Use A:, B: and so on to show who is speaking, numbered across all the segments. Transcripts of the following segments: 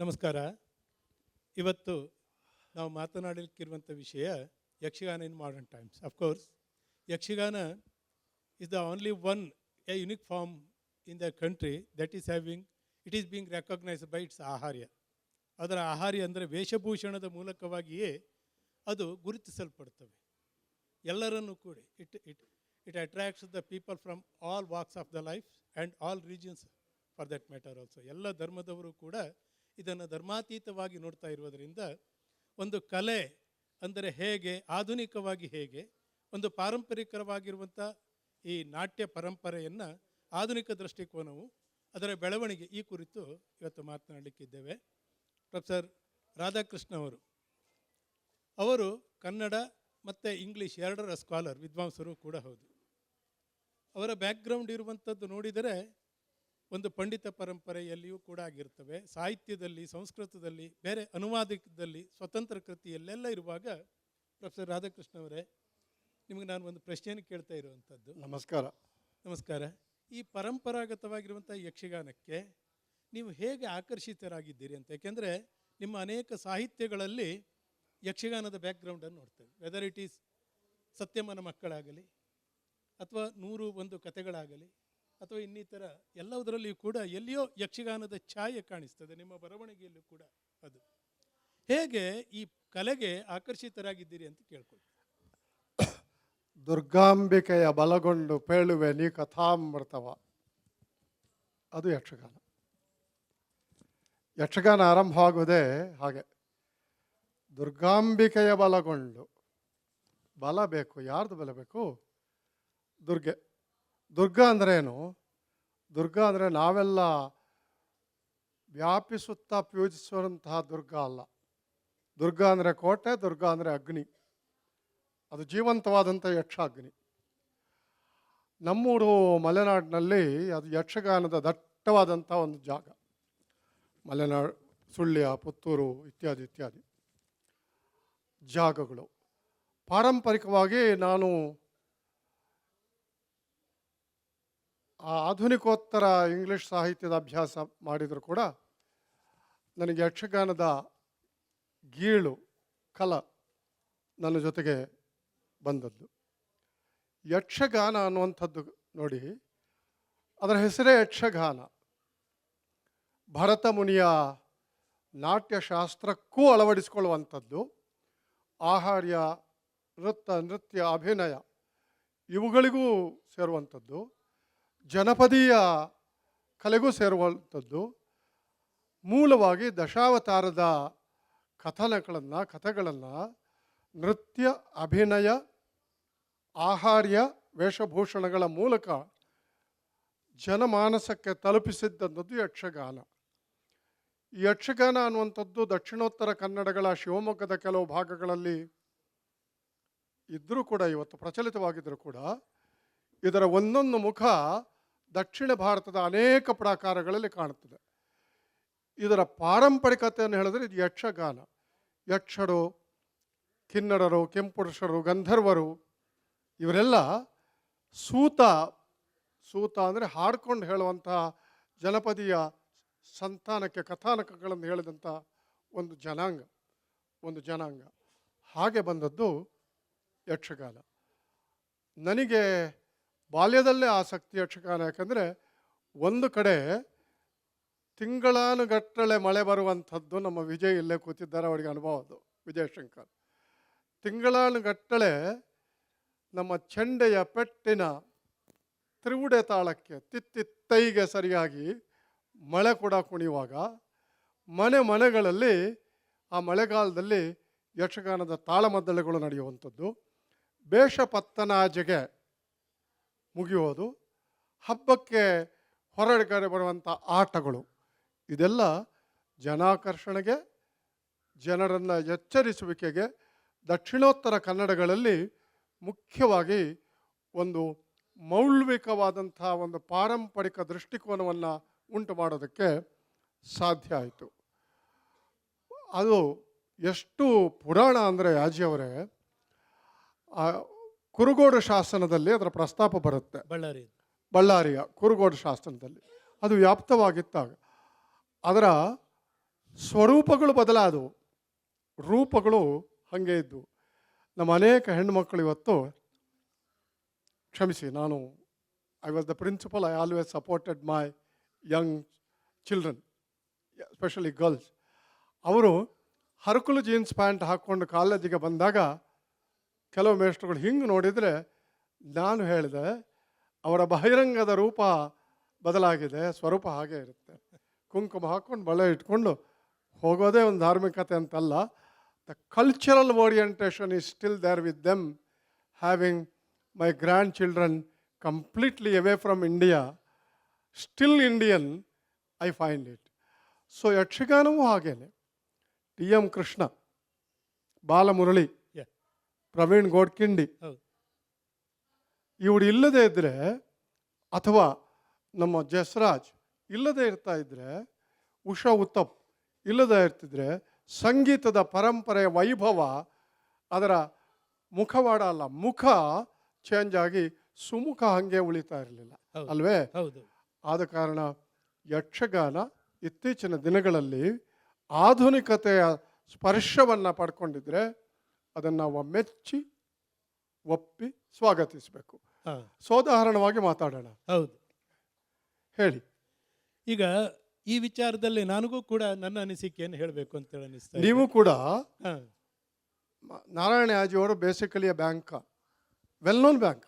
A: ನಮಸ್ಕಾರ. ಇವತ್ತು ನಾವು ಮಾತನಾಡಲಿಕ್ಕಿರುವಂಥ ವಿಷಯ ಯಕ್ಷಗಾನ ಇನ್ modern times. Of course Yakshagana is the only one a unique form in the country that is having it is being recognized by its ಆಹಾರ್ಯ. ಅದರ ಆಹಾರ್ಯ ಅಂದರೆ ವೇಷಭೂಷಣದ ಮೂಲಕವಾಗಿಯೇ ಅದು ಗುರುತಿಸಲ್ಪಡ್ತವೆ. ಎಲ್ಲರನ್ನೂ ಕೂಡ it attracts the people from all walks of the life and all regions for that matter also. ಎಲ್ಲ ಧರ್ಮದವರು ಕೂಡ ಇದನ್ನು ಧರ್ಮಾತೀತವಾಗಿ ನೋಡ್ತಾ ಇರುವುದರಿಂದ ಒಂದು ಕಲೆ ಅಂದರೆ ಹೇಗೆ, ಆಧುನಿಕವಾಗಿ ಹೇಗೆ, ಒಂದು ಪಾರಂಪರಿಕವಾಗಿರುವಂಥ ಈ ನಾಟ್ಯ ಪರಂಪರೆಯನ್ನು ಆಧುನಿಕ ದೃಷ್ಟಿಕೋನವು, ಅದರ ಬೆಳವಣಿಗೆ, ಈ ಕುರಿತು ಇವತ್ತು ಮಾತನಾಡಲಿಕ್ಕಿದ್ದೇವೆ. ಪ್ರೊಫೆಸರ್ ರಾಧಾಕೃಷ್ಣ ಅವರು ಕನ್ನಡ ಮತ್ತು ಇಂಗ್ಲೀಷ್ ಎರಡರ ಸ್ಕಾಲರ್, ವಿದ್ವಾಂಸರು ಕೂಡ ಹೌದು. ಅವರ ಬ್ಯಾಕ್ಗ್ರೌಂಡ್ ಇರುವಂಥದ್ದು ನೋಡಿದರೆ ಒಂದು ಪಂಡಿತ ಪರಂಪರೆಯಲ್ಲಿಯೂ ಕೂಡ ಆಗಿರ್ತವೆ. ಸಾಹಿತ್ಯದಲ್ಲಿ, ಸಂಸ್ಕೃತದಲ್ಲಿ, ಬೇರೆ ಅನುವಾದದಲ್ಲಿ, ಸ್ವತಂತ್ರ ಕೃತಿಯಲ್ಲೆಲ್ಲ ಇರುವಾಗ ಪ್ರೊಫೆಸರ್ ರಾಧಾಕೃಷ್ಣ ಅವರೇ, ನಿಮಗೆ ನಾನು ಒಂದು ಪ್ರಶ್ನೆಯನ್ನು ಕೇಳ್ತಾ ಇರುವಂಥದ್ದು. ನಮಸ್ಕಾರ. ಈ ಪರಂಪರಾಗತವಾಗಿರುವಂಥ ಯಕ್ಷಗಾನಕ್ಕೆ ನೀವು ಹೇಗೆ ಆಕರ್ಷಿತರಾಗಿದ್ದೀರಿ ಅಂತ. ಯಾಕೆಂದರೆ ನಿಮ್ಮ ಅನೇಕ ಸಾಹಿತ್ಯಗಳಲ್ಲಿ ಯಕ್ಷಗಾನದ ಬ್ಯಾಕ್ಗ್ರೌಂಡನ್ನು ನೋಡ್ತೇವೆ. ವೆದರ್ ಇಟ್ ಈಸ್ ಸತ್ಯಮ್ಮನ ಮಕ್ಕಳಾಗಲಿ, ಅಥವಾ 101 ಕಥೆಗಳಾಗಲಿ, ಅಥವಾ ಇನ್ನಿತರ ಎಲ್ಲದರಲ್ಲಿಯೂ ಕೂಡ ಎಲ್ಲಿಯೋ ಯಕ್ಷಗಾನದ ಛಾಯೆ ಕಾಣಿಸ್ತದೆ. ನಿಮ್ಮ ಬರವಣಿಗೆಯಲ್ಲೂ ಕೂಡ ಅದು. ಹೇಗೆ ಈ ಕಲೆಗೆ ಆಕರ್ಷಿತರಾಗಿದ್ದೀರಿ ಅಂತ ಕೇಳ್ಕೊಳ್ತೀನಿ.
B: ದುರ್ಗಾಂಬಿಕೆಯ ಬಲಗೊಂಡು ಪೇಳುವೆ ನೀ ಕಥಾಮೃತವ, ಅದು ಯಕ್ಷಗಾನ. ಯಕ್ಷಗಾನ ಆರಂಭವಾಗುವುದೇ ಹಾಗೆ. ದುರ್ಗಾಂಬಿಕೆಯ ಬಲಗೊಂಡು, ಬಲ ಬೇಕು. ಯಾರ್ದು ಬಲ ಬೇಕು? ದುರ್ಗೆ. ದುರ್ಗಾ ಅಂದರೆ ಏನು? ದುರ್ಗಾ ಅಂದರೆ ನಾವೆಲ್ಲ ವ್ಯಾಪಿಸುತ್ತಾ ಪೂಜಿಸುವಂತಹ ದುರ್ಗಾ ಅಲ್ಲ. ದುರ್ಗಾ ಅಂದರೆ ಕೋಟೆ, ದುರ್ಗಾ ಅಂದರೆ ಅಗ್ನಿ. ಅದು ಜೀವಂತವಾದಂಥ ಯಕ್ಷಾಗ್ನಿ. ನಮ್ಮೂರು ಮಲೆನಾಡಿನಲ್ಲಿ ಅದು ಯಕ್ಷಗಾನದ ದಟ್ಟವಾದಂಥ ಒಂದು ಜಾಗ. ಮಲೆನಾಡು, ಸುಳ್ಯ, ಪುತ್ತೂರು ಇತ್ಯಾದಿ ಇತ್ಯಾದಿ ಜಾಗಗಳು. ಪಾರಂಪರಿಕವಾಗಿ ನಾನು ಆಧುನಿಕೋತ್ತರ ಇಂಗ್ಲೀಷ್ ಸಾಹಿತ್ಯದ ಅಭ್ಯಾಸ ಮಾಡಿದರೂ ಕೂಡ ನನಗೆ ಯಕ್ಷಗಾನದ ಗೀಳು, ಕಲ ನನ್ನ ಜೊತೆಗೆ ಬಂದದ್ದು. ಯಕ್ಷಗಾನ ಅನ್ನುವಂಥದ್ದು ನೋಡಿ, ಅದರ ಹೆಸರೇ ಯಕ್ಷಗಾನ. ಭರತ ಮುನಿಯ ನಾಟ್ಯಶಾಸ್ತ್ರಕ್ಕೂ ಅಳವಡಿಸಿಕೊಳ್ಳುವಂಥದ್ದು. ಆಹಾರ್ಯ, ನೃತ್ಯ, ಅಭಿನಯ ಇವುಗಳಿಗೂ ಸೇರುವಂಥದ್ದು. ಜನಪದೀಯ ಕಲೆಗೂ ಸೇರುವಂಥದ್ದು. ಮೂಲವಾಗಿ ದಶಾವತಾರದ ಕಥೆಗಳನ್ನು ನೃತ್ಯ, ಅಭಿನಯ, ಆಹಾರ್ಯ, ವೇಷಭೂಷಣಗಳ ಮೂಲಕ ಜನಮಾನಸಕ್ಕೆ ತಲುಪಿಸಿದ್ದಂಥದ್ದು ಯಕ್ಷಗಾನ. ಈ ಯಕ್ಷಗಾನ ಅನ್ನುವಂಥದ್ದು ದಕ್ಷಿಣೋತ್ತರ ಕನ್ನಡಗಳ ಶಿವಮೊಗ್ಗದ ಕೆಲವು ಭಾಗಗಳಲ್ಲಿ ಇದ್ದರೂ ಕೂಡ, ಇವತ್ತು ಪ್ರಚಲಿತವಾಗಿದ್ದರೂ ಕೂಡ, ಇದರ ಒಂದೊಂದು ಮುಖ ದಕ್ಷಿಣ ಭಾರತದ ಅನೇಕ ಪ್ರಾಕಾರಗಳಲ್ಲಿ ಕಾಣುತ್ತದೆ. ಇದರ ಪಾರಂಪರಿಕತೆಯನ್ನು ಹೇಳಿದ್ರೆ ಇದು ಯಕ್ಷಗಾನ. ಯಕ್ಷರು, ಕಿನ್ನಡರು, ಕೆಂಪುರುಷರು, ಗಂಧರ್ವರು ಇವರೆಲ್ಲ ಸೂತ ಅಂದರೆ ಹಾಡ್ಕೊಂಡು ಹೇಳುವಂಥ ಜನಪದೀಯ ಸಂತಾನಕ್ಕೆ ಕಥಾನಕಗಳನ್ನು ಹೇಳಿದಂಥ ಒಂದು ಜನಾಂಗ. ಹಾಗೆ ಬಂದದ್ದು ಯಕ್ಷಗಾನ. ನನಗೆ ಬಾಲ್ಯದಲ್ಲೇ ಆಸಕ್ತಿ ಯಕ್ಷಗಾನ. ಯಾಕಂದರೆ ಒಂದು ಕಡೆ ತಿಂಗಳಾನುಗಟ್ಟಲೆ ಮಳೆ ಬರುವಂಥದ್ದು, ನಮ್ಮ ವಿಜಯ್ ಇಲ್ಲೇ ಕೂತಿದ್ದಾರೆ, ಅವರಿಗೆ ಅನುಭವ ಅದು, ವಿಜಯಶಂಕರ್. ತಿಂಗಳಾನುಗಟ್ಟಲೆ ನಮ್ಮ ಚೆಂಡೆಯ ಪೆಟ್ಟಿನ ತ್ರಿವುಡೆ ತಾಳಕ್ಕೆ ತಿತ್ತಿತ್ತೈಗೆ ಸರಿಯಾಗಿ ಮಳೆ ಕೂಡ ಕುಣಿಯುವಾಗ ಮನೆಗಳಲ್ಲಿ ಆ ಮಳೆಗಾಲದಲ್ಲಿ ಯಕ್ಷಗಾನದ ತಾಳಮದ್ದಳೆಗಳು ನಡೆಯುವಂಥದ್ದು. ಬೇಷಪತ್ತನಾಜೆಗೆ ಮುಗಿಯೋದು, ಹಬ್ಬಕ್ಕೆ ಹೊರಗಡೆ ಬರುವಂಥ ಆಟಗಳು, ಇದೆಲ್ಲ ಜನಾಕರ್ಷಣೆಗೆ, ಜನರನ್ನು ಎಚ್ಚರಿಸುವಿಕೆಗೆ ದಕ್ಷಿಣೋತ್ತರ ಕನ್ನಡಗಳಲ್ಲಿ ಮುಖ್ಯವಾಗಿ ಒಂದು ಮೌಲ್ವಿಕವಾದಂಥ ಒಂದು ಪಾರಂಪರಿಕ ದೃಷ್ಟಿಕೋನವನ್ನು ಉಂಟು ಮಾಡೋದಕ್ಕೆ ಸಾಧ್ಯ ಆಯಿತು. ಅದು ಎಷ್ಟು ಪುರಾಣ ಅಂದರೆ, ಯಾಜಿಯವರೇ, ಕುರುಗೋಡು ಶಾಸನದಲ್ಲಿ ಅದರ ಪ್ರಸ್ತಾಪ ಬರುತ್ತೆ. ಬಳ್ಳಾರಿಯ ಕುರುಗೋಡು ಶಾಸನದಲ್ಲಿ ಅದು ವ್ಯಾಪ್ತವಾಗಿತ್ತಾಗ ಅದರ ಸ್ವರೂಪಗಳು ಬದಲಾದವು, ರೂಪಗಳು ಹಾಗೆ ಇದ್ದವು. ನಮ್ಮ ಅನೇಕ ಹೆಣ್ಣುಮಕ್ಕಳು ಇವತ್ತು, ಕ್ಷಮಿಸಿ, ನಾನು I was the principal, I always supported my young children, especially girls. ಅವರು ಹರ್ಕುಲು ಜೀನ್ಸ್ ಪ್ಯಾಂಟ್ ಹಾಕ್ಕೊಂಡು ಕಾಲೇಜಿಗೆ ಬಂದಾಗ ಕೆಲವು ಮೇಷ್ಟ್ರುಗಳು ಹಿಂಗೆ ನೋಡಿದರೆ ನಾನು ಹೇಳಿದೆ, ಅವರ ಬಹಿರಂಗದ ರೂಪ ಬದಲಾಗಿದೆ, ಸ್ವರೂಪ ಹಾಗೆ ಇರುತ್ತೆ. ಕುಂಕುಮ ಹಾಕ್ಕೊಂಡು ಬಳೆ ಇಟ್ಕೊಂಡು ಹೋಗೋದೇ ಒಂದು ಧಾರ್ಮಿಕತೆ ಅಂತಲ್ಲ. The cultural orientation is still there with them. Having my grandchildren completely away from India, still Indian, I find it. So ಯಕ್ಷಗಾನವೂ ಹಾಗೇನೆ. ಟಿ ಎಂ ಕೃಷ್ಣ, ಬಾಲಮುರಳಿ, ಪ್ರವೀಣ್ ಗೋಡ್ಕಿಂಡಿ ಇವರು ಇಲ್ಲದೇ ಇದ್ದರೆ, ಅಥವಾ ನಮ್ಮ ಜಸ್ರಾಜ್ ಇಲ್ಲದೇ ಇರ್ತಾ ಇದ್ದರೆ, ಉಷಾ ಉತ್ತಪ್ ಇಲ್ಲದೇ ಇರ್ತಿದ್ರೆ, ಸಂಗೀತದ ಪರಂಪರೆಯ ವೈಭವ, ಅದರ ಮುಖವಾಡ ಅಲ್ಲ, ಮುಖ ಚೇಂಜ್ ಆಗಿ ಸುಮುಖ ಹಾಗೆ ಉಳಿತಾ ಇರಲಿಲ್ಲ ಅಲ್ವೇ? ಆದ ಕಾರಣ ಯಕ್ಷಗಾನ ಇತ್ತೀಚಿನ ದಿನಗಳಲ್ಲಿ ಆಧುನಿಕತೆಯ ಸ್ಪರ್ಶವನ್ನು ಪಡ್ಕೊಂಡಿದ್ರೆ ಅದನ್ನು ನಾವು ಮೆಚ್ಚಿ ಒಪ್ಪಿ ಸ್ವಾಗತಿಸಬೇಕು. ಸೋದಾಹರಣವಾಗಿ ಮಾತಾಡೋಣ.
A: ಹೌದು,
B: ಹೇಳಿ.
A: ಈಗ ಈ ವಿಚಾರದಲ್ಲಿ ನನಗೂ ಕೂಡ ನನ್ನ ಅನಿಸಿಕೆಯನ್ನು ಹೇಳಬೇಕು ಅಂತೇಳಿ ಅನಿಸ್ತಾ ಇದೆ.
B: ನೀವು ಕೂಡ ನಾರಾಯಣ ಯಾಜಿಯವರು basically a bank, well known bank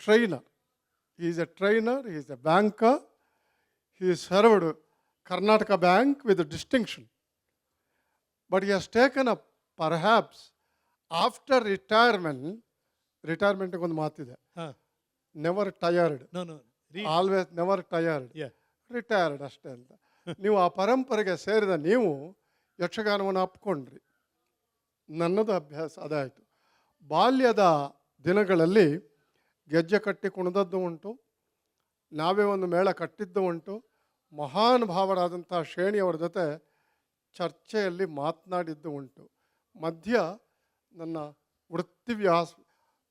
B: trainer. He is a trainer, he is a banker, he served Karnataka Bank with distinction. But he has taken up, perhaps, after retirement ಒಂದು ಮಾತಿದೆ, never tired, always never tired, retired ಅಷ್ಟೇ ಅಂತ. ನೀವು ಆ ಪರಂಪರೆಗೆ ಸೇರಿದ ನೀವು ಯಕ್ಷಗಾನವನ್ನು ಅಪ್ಕೊಂಡ್ರಿ. ನನ್ನದು ಅಭ್ಯಾಸ ಅದಾಯಿತು. ಬಾಲ್ಯದ ದಿನಗಳಲ್ಲಿ ಗೆಜ್ಜೆ ಕಟ್ಟಿ ಕುಣಿದದ್ದು ಉಂಟು, ನಾವೇ ಒಂದು ಮೇಳ ಕಟ್ಟಿದ್ದು ಉಂಟು. ಮಹಾನುಭಾವರಾದಂಥ ಶ್ರೇಣಿಯವರ ಜೊತೆ ಚರ್ಚೆಯಲ್ಲಿ ಮಾತನಾಡಿದ್ದು ಉಂಟು. ಮಧ್ಯ ನನ್ನ ವೃತ್ತಿ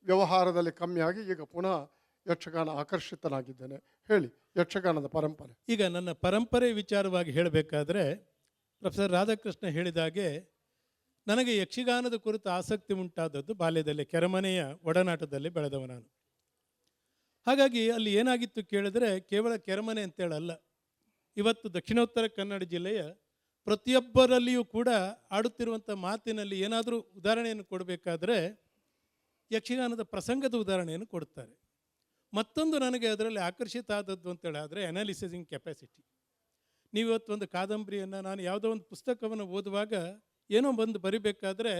B: ವ್ಯವಹಾರದಲ್ಲಿ ಕಮ್ಮಿಯಾಗಿ ಈಗ ಪುನಃ ಯಕ್ಷಗಾನ ಆಕರ್ಷಿತನಾಗಿದ್ದೇನೆ. ಹೇಳಿ, ಯಕ್ಷಗಾನದ ಪರಂಪರೆ.
A: ಈಗ ನನ್ನ ಪರಂಪರೆ ವಿಚಾರವಾಗಿ ಹೇಳಬೇಕಾದ್ರೆ, ಪ್ರೊಫೆಸರ್ ರಾಧಾಕೃಷ್ಣ ಹೇಳಿದಾಗೆ ನನಗೆ ಯಕ್ಷಗಾನದ ಕುರಿತು ಆಸಕ್ತಿ ಉಂಟಾದದ್ದು ಬಾಲ್ಯದಲ್ಲಿ, ಕೆರೆಮನೆಯ ಒಡನಾಟದಲ್ಲಿ ಬೆಳೆದವ ನಾನು. ಹಾಗಾಗಿ ಅಲ್ಲಿ ಏನಾಗಿತ್ತು ಕೇಳಿದ್ರೆ, ಕೇವಲ ಕೆರೆಮನೆ ಅಂತೇಳಲ್ಲ, ಇವತ್ತು ದಕ್ಷಿಣೋತ್ತರ ಕನ್ನಡ ಜಿಲ್ಲೆಯ ಪ್ರತಿಯೊಬ್ಬರಲ್ಲಿಯೂ ಕೂಡ ಆಡುತ್ತಿರುವಂಥ ಮಾತಿನಲ್ಲಿ ಏನಾದರೂ ಉದಾಹರಣೆಯನ್ನು ಕೊಡಬೇಕಾದ್ರೆ ಯಕ್ಷಗಾನದ ಪ್ರಸಂಗದ ಉದಾಹರಣೆಯನ್ನು ಕೊಡ್ತಾರೆ. ಮತ್ತೊಂದು ನನಗೆ ಅದರಲ್ಲಿ ಆಕರ್ಷಿತ ಆದದ್ದು ಅಂತೇಳಿ ಆದರೆ ಅನಾಲಿಸಿಸಿಂಗ್ ಕೆಪಾಸಿಟಿ. ನೀವಿವತ್ತು ಒಂದು ಕಾದಂಬರಿಯನ್ನು, ನಾನು ಯಾವುದೋ ಒಂದು ಪುಸ್ತಕವನ್ನು ಓದುವಾಗ ಏನೋ ಬಂದು ಬರಿಬೇಕಾದ್ರೆ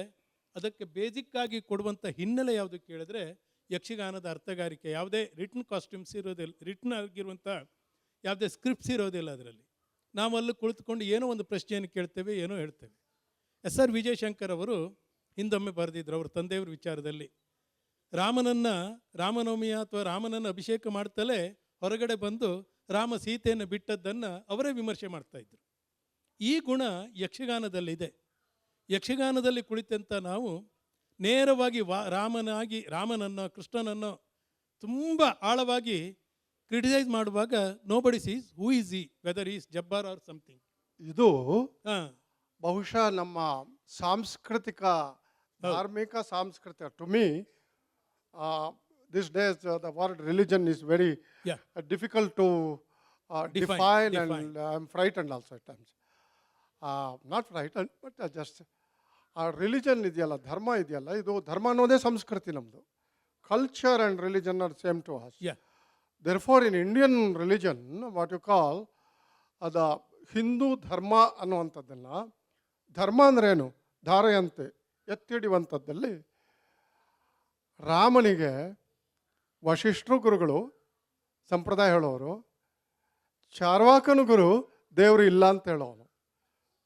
A: ಅದಕ್ಕೆ ಬೇಸಿಕ್ಕಾಗಿ ಕೊಡುವಂಥ ಹಿನ್ನೆಲೆ ಯಾವುದು ಕೇಳಿದ್ರೆ ಯಕ್ಷಗಾನದ ಅರ್ಥಗಾರಿಕೆ. ಯಾವುದೇ ರಿಟನ್ ಕಾಸ್ಟ್ಯೂಮ್ಸ್ ಇರೋದಿಲ್ಲ, ರಿಟನ್ ಆಗಿರುವಂಥ ಯಾವುದೇ ಸ್ಕ್ರಿಪ್ಟ್ಸ್ ಇರೋದಿಲ್ಲ ಅದರಲ್ಲಿ. ನಾವಲ್ಲಿ ಕುಳಿತುಕೊಂಡು ಏನೋ ಒಂದು ಪ್ರಶ್ನೆಯನ್ನು ಕೇಳ್ತೇವೆ, ಏನೋ ಹೇಳ್ತೇವೆ. SR ವಿಜಯಶಂಕರ್ ಅವರು ಹಿಂದೊಮ್ಮೆ ಬರೆದಿದ್ರು ಅವ್ರ ತಂದೆಯವ್ರ ವಿಚಾರದಲ್ಲಿ, ರಾಮನವಮಿಯ ಅಥವಾ ರಾಮನನ್ನು ಅಭಿಷೇಕ ಮಾಡ್ತಲೇ ಹೊರಗಡೆ ಬಂದು ರಾಮ ಸೀತೆಯನ್ನು ಬಿಟ್ಟದ್ದನ್ನು ಅವರೇ ವಿಮರ್ಶೆ ಮಾಡ್ತಾಯಿದ್ರು. ಈ ಗುಣ ಯಕ್ಷಗಾನದಲ್ಲಿದೆ. ಯಕ್ಷಗಾನದಲ್ಲಿ ಕುಳಿತಂಥ ನಾವು ನೇರವಾಗಿ ರಾಮನನ್ನು ಕೃಷ್ಣನನ್ನು ತುಂಬ ಆಳವಾಗಿ ಕ್ರಿಟಿಸೈಸ್ ಮಾಡುವಾಗ nobody sees who is he, whether is Jabbar or something.
B: ಇದು ಬಹುಶಃ ನಮ್ಮ ಸಾಂಸ್ಕೃತಿಕ, ಧಾರ್ಮಿಕ ಸಾಂಸ್ಕೃತಿಕ, to me this days the word religion is very difficult to define and I am frightened also at times. Not frightened, but just ಆ religion ಇದೆಯಲ್ಲ, ಧರ್ಮ ಇದೆಯಲ್ಲ, ಇದು ಧರ್ಮ ಅನ್ನೋದೇ ಸಂಸ್ಕೃತಿ ನಮ್ಮದು. Culture and religion are same to us. Therefore, in Indian religion, what you call the Hindu ಧರ್ಮ ಅನ್ನುವಂಥದ್ದನ್ನು, ಧರ್ಮ ಅಂದ್ರೇನು, ಧಾರೆಯಂತೆ ಎತ್ತಿಡಿಯುವಂಥದ್ದಲ್ಲಿ ರಾಮನಿಗೆ ವಶಿಷ್ಠರು ಗುರುಗಳು, ಸಂಪ್ರದಾಯ ಹೇಳೋರು. ಚಾರ್ವಾಕನು ಗುರು, ದೇವರು ಇಲ್ಲ ಅಂತ ಹೇಳೋನು.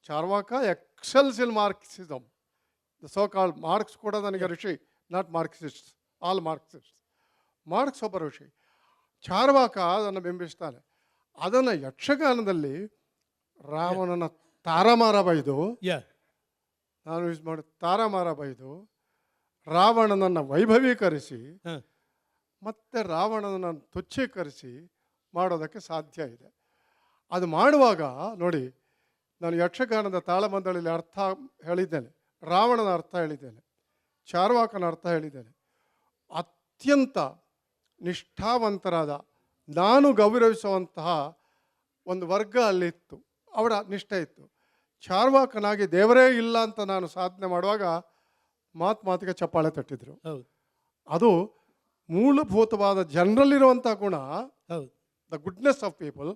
B: Charvaka excels in Marxism. The so called Marx ಕೂಡ ನನಗೆ ಋಷಿ, not Marxist, all Marxist. Marx ಒಬ್ಬ ಋಷಿ. ಚಾರ್ವಾಕ ಅದನ್ನು ಬಿಂಬಿಸ್ತಾನೆ. ಅದನ್ನು ಯಕ್ಷಗಾನದಲ್ಲಿ ರಾವಣನ ತಾರಮಾರ ಬೈದು, ನಾನು ಯೂಸ್ ಮಾಡಿ ತಾರಮಾರ ಬೈದು ರಾವಣನನ್ನು ವೈಭವೀಕರಿಸಿ ಮತ್ತೆ ರಾವಣನನ್ನು ತುಚ್ಛೀಕರಿಸಿ ಮಾಡೋದಕ್ಕೆ ಸಾಧ್ಯ ಇದೆ. ಅದು ಮಾಡುವಾಗ ನೋಡಿ, ನಾನು ಯಕ್ಷಗಾನದ ತಾಳಮದ್ದಳೆಯಲ್ಲಿ ಅರ್ಥ ಹೇಳಿದ್ದೇನೆ, ರಾವಣನ ಅರ್ಥ ಹೇಳಿದ್ದೇನೆ, ಚಾರ್ವಾಕನ ಅರ್ಥ ಹೇಳಿದ್ದೇನೆ. ಅತ್ಯಂತ ನಿಷ್ಠಾವಂತರಾದ, ನಾನು ಗೌರವಿಸುವಂತಹ ಒಂದು ವರ್ಗ ಅಲ್ಲಿತ್ತು, ಅವರ ನಿಷ್ಠೆ ಇತ್ತು. ಚಾರ್ವಾಕನಾಗಿ ದೇವರೇ ಇಲ್ಲ ಅಂತ ನಾನು ಸಾಧನೆ ಮಾಡುವಾಗ ಮಾತಿಗೆ ಚಪ್ಪಾಳೆ ತಟ್ಟಿದ್ರು.
A: ಹೌದು,
B: ಅದು ಮೂಲಭೂತವಾದ ಜನರಲ್ಲಿರುವಂಥ ಗುಣ,
A: ಹೌದು.
B: The goodness of people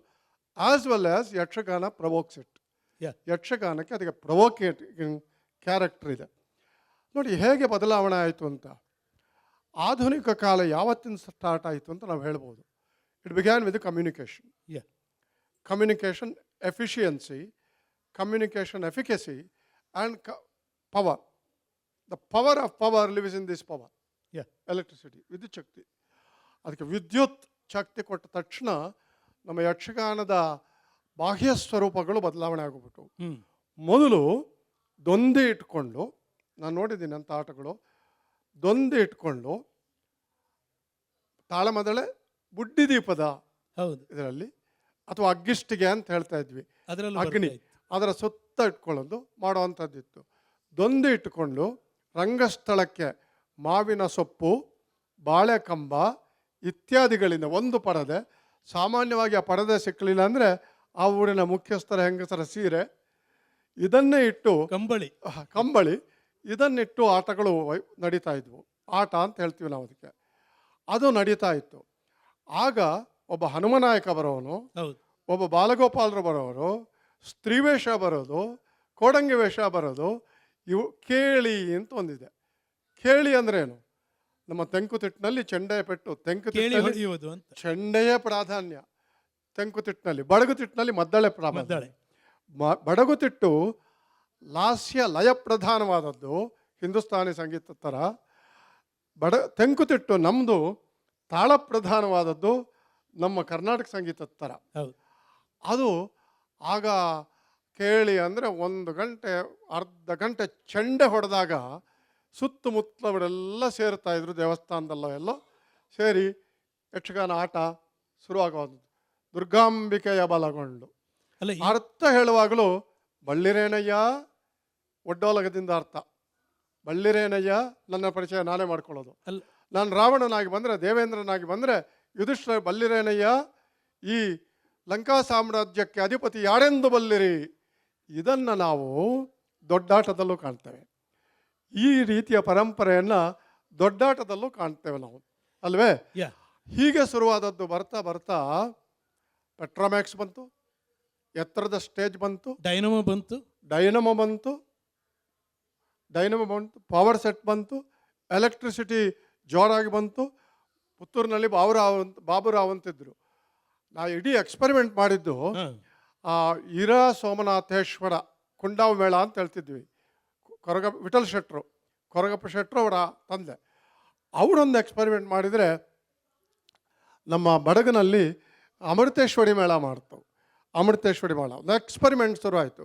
B: as well as Yakshagana provokes it.
A: Yeah.
B: ಯಕ್ಷಗಾನಕ್ಕೆ ಅದಕ್ಕೆ ಪ್ರವೋಕೇಟಿಂಗ್ ಕ್ಯಾರೆಕ್ಟರ್ ಇದೆ. ನೋಡಿ ಹೇಗೆ ಬದಲಾವಣೆ ಆಯಿತು ಅಂತ. ಆಧುನಿಕ ಕಾಲ ಯಾವತ್ತಿನ ಸ್ಟಾರ್ಟ್ ಆಯಿತು ಅಂತ ನಾವು ಹೇಳ್ಬೋದು. It began with communication.
A: Yeah.
B: Communication efficiency, communication efficacy and power. The power of power lives in this power.
A: Yeah.
B: Electricity, ವಿದ್ಯುತ್ ಶಕ್ತಿ. ಅದಕ್ಕೆ ವಿದ್ಯುತ್ ಶಕ್ತಿ ಕೊಟ್ಟ ತಕ್ಷಣ ನಮ್ಮ ಯಕ್ಷಗಾನದ ಬಾಹ್ಯ ಸ್ವರೂಪಗಳು ಬದಲಾವಣೆ ಆಗಿಬಿಟ್ಟು, ಮೊದಲು ದೊಂದಿ ಇಟ್ಕೊಂಡು, ನಾನು ನೋಡಿದ್ದೀನಿ ಅಂಥ ಆಟಗಳು, ದೊಂದಿ ಇಟ್ಕೊಂಡು ತಾಳಮದಳೆ ಬುಡ್ಡಿದೀಪದ
A: ಹೌದು
B: ಇದರಲ್ಲಿ ಅಥವಾ ಅಗ್ಗಿಷ್ಟಿಗೆ ಅಂತ ಹೇಳ್ತಾ ಇದ್ವಿ, ಅಗ್ನಿ, ಅದರ ಸುತ್ತ ಇಟ್ಕೊಳ್ಳೋದು ಮಾಡುವಂಥದ್ದಿತ್ತು. ದೊಂದಿ ಇಟ್ಕೊಂಡು ರಂಗಸ್ಥಳಕ್ಕೆ ಮಾವಿನ ಸೊಪ್ಪು, ಬಾಳೆಕಂಬ ಇತ್ಯಾದಿಗಳಿಂದ ಒಂದು ಪರದೆ, ಸಾಮಾನ್ಯವಾಗಿ ಆ ಪರದೆ ಸಿಕ್ಕಲಿಲ್ಲ ಅಂದರೆ ಆ ಊರಿನ ಮುಖ್ಯಸ್ಥರ ಹೆಂಗಸರ ಸೀರೆ, ಇದನ್ನೇ ಇಟ್ಟು ಕಂಬಳಿ ಇದನ್ನಿಟ್ಟು ಆಟಗಳು ನಡೀತಾ ಇದ್ವು. ಆಟ ಅಂತ ಹೇಳ್ತೀವಿ ನಾವು ಅದಕ್ಕೆ. ಅದು ನಡೀತಾ ಇತ್ತು. ಆಗ ಒಬ್ಬ ಹನುಮನಾಯಕ ಬರೋನು, ಒಬ್ಬ ಬಾಲಗೋಪಾಲರು ಬರೋರು, ಸ್ತ್ರೀ ವೇಷ ಬರೋದು, ಕೋಡಂಗಿ ವೇಷ ಬರೋದು. ಇವು ಕೇಳಿ ಅಂತ ಒಂದಿದೆ. ಕೇಳಿ ಅಂದ್ರೇನು? ನಮ್ಮ ತೆಂಕುತಿಟ್ಟಿನಲ್ಲಿ ಚೆಂಡೆಯ ಪೆಟ್ಟು, ಚೆಂಡೆಯ ಪ್ರಾಧಾನ್ಯ ತೆಂಕುತಿಟ್ಟಿನಲ್ಲಿ. ಬಡಗುತಿಟ್ಟಿನಲ್ಲಿ ಮದ್ದಳೆ ಪ್ರಾಧಾನ್ಯ. ಬಡಗುತಿಟ್ಟು ಲಾಸ್ಯ ಲಯ ಪ್ರಧಾನವಾದದ್ದು, ಹಿಂದೂಸ್ತಾನಿ ಸಂಗೀತ ಥರ. ತೆಂಕುತಿಟ್ಟು ನಮ್ಮದು ತಾಳ ಪ್ರಧಾನವಾದದ್ದು, ನಮ್ಮ ಕರ್ನಾಟಕ ಸಂಗೀತದ ಥರ. ಅದು ಆಗ ಕೇಳಿ ಅಂದರೆ 1 ಗಂಟೆ ಅರ್ಧ ಗಂಟೆ ಚೆಂಡೆ ಹೊಡೆದಾಗ ಸುತ್ತಮುತ್ತಲವರೆಲ್ಲ ಸೇರ್ತಾ ಇದ್ರು, ದೇವಸ್ಥಾನದಲ್ಲೋ ಎಲ್ಲೋ ಸೇರಿ ಯಕ್ಷಗಾನ ಆಟ ಶುರುವಾಗೋದು. ದುರ್ಗಾಂಬಿಕೆಯ ಬಲಗೊಂಡು ಅರ್ಥ ಹೇಳುವಾಗಲೂ ಬಳ್ಳಿರೇನಯ್ಯ, ಒಡ್ಡೋಲಗದಿಂದ ಅರ್ಥ. ಬಳ್ಳಿರೇನಯ್ಯ ನನ್ನ ಪರಿಚಯ ನಾನೇ ಮಾಡ್ಕೊಳ್ಳೋದು. ನಾನು ರಾವಣನಾಗಿ ಬಂದರೆ, ದೇವೇಂದ್ರನಾಗಿ ಬಂದರೆ ಯುಧಿಷ್ಠಿರ ಬಲ್ಲಿರೇನಯ್ಯ, ಈ ಲಂಕಾ ಸಾಮ್ರಾಜ್ಯಕ್ಕೆ ಅಧಿಪತಿ ಯಾರೆಂದು ಬಲ್ಲಿರಿ. ಇದನ್ನು ನಾವು ದೊಡ್ಡಾಟದಲ್ಲೂ ಕಾಣ್ತೇವೆ. ಈ ರೀತಿಯ ಪರಂಪರೆಯನ್ನು ದೊಡ್ಡಾಟದಲ್ಲೂ ಕಾಣ್ತೇವೆ ನಾವು, ಅಲ್ವೇ? ಹೀಗೆ ಶುರುವಾದದ್ದು. ಬರ್ತಾ ಬರ್ತಾ ಪೆಟ್ರಾಮ್ಯಾಕ್ಸ್ ಬಂತು, ಎತ್ತರದ ಸ್ಟೇಜ್ ಬಂತು, ಡೈನಮೋ ಬಂತು, ಪವರ್ ಸೆಟ್ ಬಂತು, ಎಲೆಕ್ಟ್ರಿಸಿಟಿ ಜೋರಾಗಿ ಬಂತು. ಪುತ್ತೂರಿನಲ್ಲಿ ಬಾಬುರಾವ್ ಅಂತಿದ್ರು. ನಾವು ಇಡೀ ಎಕ್ಸ್ಪೆರಿಮೆಂಟ್ ಮಾಡಿದ್ದು ಇರಾ ಸೋಮನಾಥೇಶ್ವರ ಕುಂಡಾವ್ ಮೇಳ ಅಂತ ಹೇಳ್ತಿದ್ವಿ. ವಿಠಲ್ ಶೆಟ್ರು, ಕೊರಗಪ್ಪ ಶೆಟ್ರು ಅವರ ತಂದೆ. ಅವರೊಂದು ಎಕ್ಸ್ಪೆರಿಮೆಂಟ್ ಮಾಡಿದರೆ, ನಮ್ಮ ಬಡಗನಲ್ಲಿ ಅಮೃತೇಶ್ವರಿ ಮೇಳ ಮಾಡ್ತವೆ. ಅಮೃತೇಶ್ವರಿ ಮೇಳ ಒಂದು ಎಕ್ಸ್ಪೆರಿಮೆಂಟ್ ಶುರು ಆಯಿತು.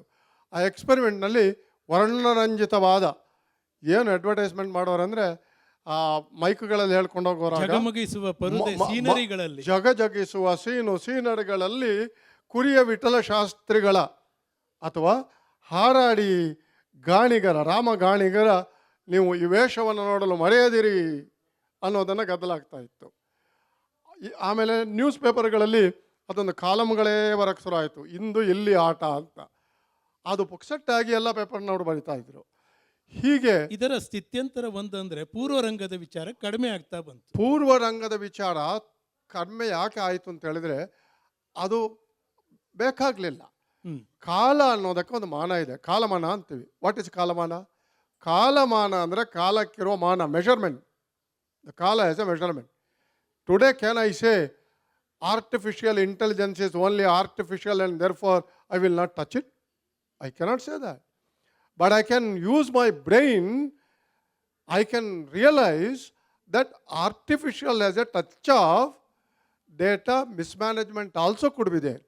B: ಆ ಎಕ್ಸ್ಪೆರಿಮೆಂಟ್ನಲ್ಲಿ ವರ್ಣರಂಜಿತವಾದ ಏನು ಅಡ್ವರ್ಟೈಸ್ಮೆಂಟ್ ಮಾಡೋರಂದರೆ, ಆ ಮೈಕ್ಗಳಲ್ಲಿ ಹೇಳ್ಕೊಂಡು ಹೋಗೋರಾಗ ಜಗಜಗಿಸುವ ಸೀನರಿಗಳಲ್ಲಿ ಕುರಿಯ ವಿಠಲ ಶಾಸ್ತ್ರಿಗಳ ಅಥವಾ ಹಾರಾಡಿ ಗಾಣಿಗರ, ರಾಮ ಗಾಣಿಗರ ನೀವು ಈ ವೇಷವನ್ನು ನೋಡಲು ಮರೆಯದಿರಿ ಅನ್ನೋದನ್ನು ಗದ್ದಲಾಗ್ತಾ ಇತ್ತು. ಆಮೇಲೆ ನ್ಯೂಸ್ ಪೇಪರ್ಗಳಲ್ಲಿ ಅದೊಂದು ಕಾಲಮ್ಗಳೇ ಬರೋಕ್ಕೆ ಶುರು ಆಯಿತು, ಇಂದು ಎಲ್ಲಿ ಆಟ ಅಂತ. ಅದು ಪುಕ್ಸಟ್ಟಾಗಿ ಎಲ್ಲ ಪೇಪರ್ನವರು ಬರಿತಾ ಇದ್ರು. ಹೀಗೆ
A: ಇದರ ಸ್ಥಿತ್ಯಂತರ ಒಂದಂದರೆ ಪೂರ್ವರಂಗದ ವಿಚಾರ ಕಡಿಮೆ ಆಗ್ತಾ ಬಂತು.
B: ಪೂರ್ವರಂಗದ ವಿಚಾರ ಕಡಿಮೆ ಯಾಕೆ ಆಯಿತು ಅಂತ ಹೇಳಿದ್ರೆ, ಅದು ಬೇಕಾಗಲಿಲ್ಲ. ಕಾಲ ಅನ್ನೋದಕ್ಕೆ ಒಂದು ಮಾನ ಇದೆ, ಕಾಲಮಾನ ಅಂತೀವಿ. ವಾಟ್ ಇಸ್ ಕಾಲಮಾನ? ಕಾಲಮಾನ ಅಂದರೆ ಕಾಲಕ್ಕಿರೋ ಮಾನ, ಮೆಷರ್ಮೆಂಟ್. ದ ಕಾಲ as A measurement. Today can I say artificial intelligence is only artificial and therefore I will not touch it? I cannot say that. But I can use my brain. I can realize that artificial has a touch of data mismanagement also could be there.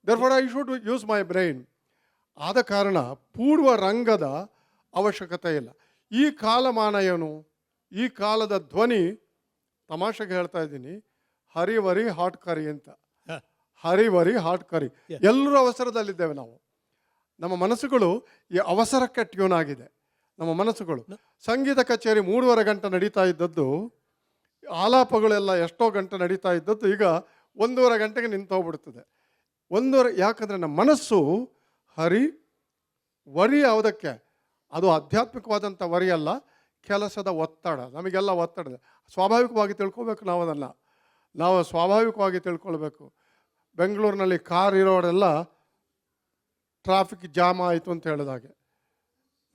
B: Therefore I should use my brain. ಆದ ಕಾರಣ ಪೂರ್ವ ರಂಗದ ಅವಶ್ಯಕತೆ ಇಲ್ಲ. ಈ ಕಾಲಮಾನ ಏನು? ಈ ಕಾಲದ ಧ್ವನಿ, ತಮಾಷೆಗೆ ಹೇಳ್ತಾ ಇದ್ದೀನಿ, ಹರಿವರಿ ಹಾಟ್ ಕರಿ ಅಂತ. ಹರಿವರಿ ಹಾಟ್ ಕರಿ. ಎಲ್ಲರೂ ಅವಸರದಲ್ಲಿದ್ದೇವೆ ನಾವು. ನಮ್ಮ ಮನಸ್ಸುಗಳು ಈ ಅವಸರಕ್ಕೆ ಟ್ಯೂನ್ ಆಗಿದೆ. ನಮ್ಮ ಮನಸ್ಸುಗಳು ಸಂಗೀತ ಕಚೇರಿ 3.5 ಗಂಟೆ ನಡೀತಾ ಇದ್ದದ್ದು, ಆಲಾಪಗಳೆಲ್ಲ ಎಷ್ಟೋ ಗಂಟೆ ನಡೀತಾ ಇದ್ದದ್ದು ಈಗ 1.5 ಗಂಟೆಗೆ ನಿಂತೋಗ್ಬಿಡ್ತದೆ. ಯಾಕಂದರೆ ನಮ್ಮ ಮನಸ್ಸು ವರಿ ಯಾವುದಕ್ಕೆ? ಅದು ಆಧ್ಯಾತ್ಮಿಕವಾದಂಥ ವರಿ ಅಲ್ಲ, ಕೆಲಸದ ಒತ್ತಡ. ನಮಗೆಲ್ಲ ಒತ್ತಡ ಸ್ವಾಭಾವಿಕವಾಗಿ ತಿಳ್ಕೊಬೇಕು. ನಾವು ಸ್ವಾಭಾವಿಕವಾಗಿ ತಿಳ್ಕೊಳ್ಬೇಕು. ಬೆಂಗಳೂರಿನಲ್ಲಿ ಕಾರ್ ಇರೋರೆಲ್ಲ ಟ್ರಾಫಿಕ್ ಜಾಮ್ ಆಯಿತು ಅಂತ ಹೇಳಿದಾಗೆ,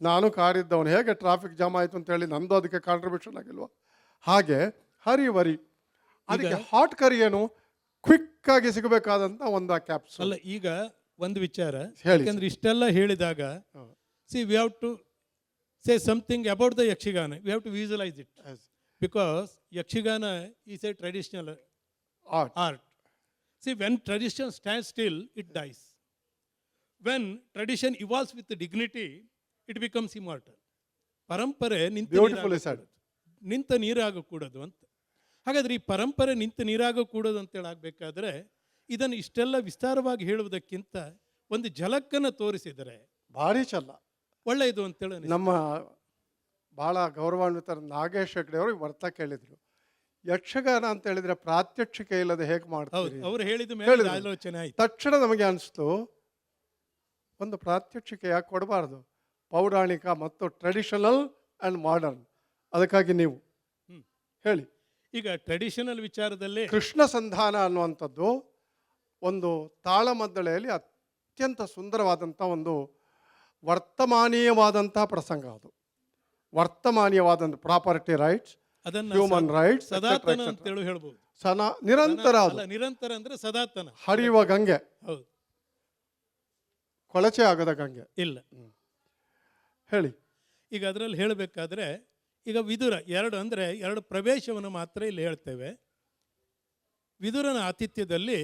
B: ನಾನು ಕಾರಿದ್ದವನು, ಹೇಗೆ ಟ್ರಾಫಿಕ್ ಜಾಮ್ ಆಯಿತು ಅಂತ ಹೇಳಿ ನಂದು ಅದಕ್ಕೆ ಕಾಂಟ್ರಿಬ್ಯೂಷನ್ ಆಗಿಲ್ವ? ಹಾಗೆ ವರಿ. ಅದಕ್ಕೆ ಹಾಟ್ ಕರಿ ಏನು? ಕ್ವಿಕ್ ಆಗಿ ಸಿಗಬೇಕಾದಂಥ ಒಂದು ಕ್ಯಾಪ್ಸೂಲ್
A: ಅಲ್ಲ. ಈಗ ಒಂದು ವಿಚಾರ,
B: ಹೇಳಿ.
A: ಯಾಕಂದ್ರೆ ಇಷ್ಟೆಲ್ಲ ಹೇಳಿದಾಗ we have to say something about the Yakshagana. We have to visualise it, because Yakshagana is a traditional art. See, when tradition stands still, it dies. When tradition evolves with dignity, it becomes immortal. ಪರಂಪರೆ ನಿಂತ ನೀರಾಗಕೂಡದು ಅಂತ. ಹಾಗಾದ್ರೆ ಈ ಪರಂಪರೆ ನಿಂತ ನೀರಾಗಕೂಡದು ಅಂತೇಳಿ ಆಗಬೇಕಾದ್ರೆ ಇದನ್ನು ಇಷ್ಟೆಲ್ಲ ವಿಸ್ತಾರವಾಗಿ ಹೇಳುವುದಕ್ಕಿಂತ ಒಂದು ಝಲಕ್ಕನ್ನು ತೋರಿಸಿದರೆ
B: ಭಾರಿ ಚಲ್ಲ,
A: ಒಳ್ಳೆಯದು ಅಂತೇಳಿ
B: ನಮ್ಮ ಭಾಳ ಗೌರವಾನ್ವಿತ ನಾಗೇಶ್ ಹೆಗ್ಡೆ ಅವರು ಬರ್ತಾ ಕೇಳಿದರು, ಯಕ್ಷಗಾನ ಅಂತ ಹೇಳಿದ್ರೆ ಪ್ರಾತ್ಯಕ್ಷಿಕೆ ಇಲ್ಲದೆ ಹೇಗೆ ಮಾಡ್ತಾರೆ?
A: ಅವರು ಹೇಳಿದ ಮೇಲೆ ಆಲೋಚನೆ ಆಯ್ತು.
B: ತಕ್ಷಣ ನಮಗೆ ಅನಿಸ್ತು, ಒಂದು ಪ್ರಾತ್ಯಕ್ಷಿಕೆ ಯಾಕೆ ಕೊಡಬಾರ್ದು? ಪೌರಾಣಿಕ ಮತ್ತು ಟ್ರೆಡಿಷನಲ್ ಆ್ಯಂಡ್ ಮಾಡರ್ನ್. ಅದಕ್ಕಾಗಿ ನೀವು ಹೇಳಿ.
A: ಈಗ ಟ್ರೆಡಿಷನಲ್ ವಿಚಾರದಲ್ಲಿ
B: ಕೃಷ್ಣ ಸಂಧಾನ ಅನ್ನುವಂಥದ್ದು ಒಂದು ತಾಳಮದ್ದಳೆಯಲ್ಲಿ ಅತ್ಯಂತ ಸುಂದರವಾದಂಥ ಒಂದು ವರ್ತಮಾನೀಯವಾದಂಥ ಪ್ರಸಂಗ. ಅದು ವರ್ತಮಾನೀಯವಾದಂಥ ಪ್ರಾಪರ್ಟಿ ರೈಟ್ಸ್, ಹ್ಯೂಮನ್ ರೈಟ್ಸ್,
A: ಸದಾತನ ಅಂತೇಳಿ ಹೇಳ್ಬೋದು.
B: ನಿರಂತರ
A: ನಿರಂತರ ಅಂದ್ರೆ ಸದಾತನ,
B: ಹರಿಯುವ ಗಂಗೆ.
A: ಹೌದು,
B: ಕೊಳಚೆ ಆಗದ ಗಂಗೆ
A: ಇಲ್ಲ.
B: ಹೇಳಿ.
A: ಈಗ ಅದರಲ್ಲಿ ಹೇಳಬೇಕಾದ್ರೆ ಈಗ ವಿದುರ ಎರಡು ಪ್ರವೇಶವನ್ನು ಮಾತ್ರ ಇಲ್ಲಿ ಹೇಳ್ತೇವೆ. ವಿದುರನ ಆತಿಥ್ಯದಲ್ಲಿ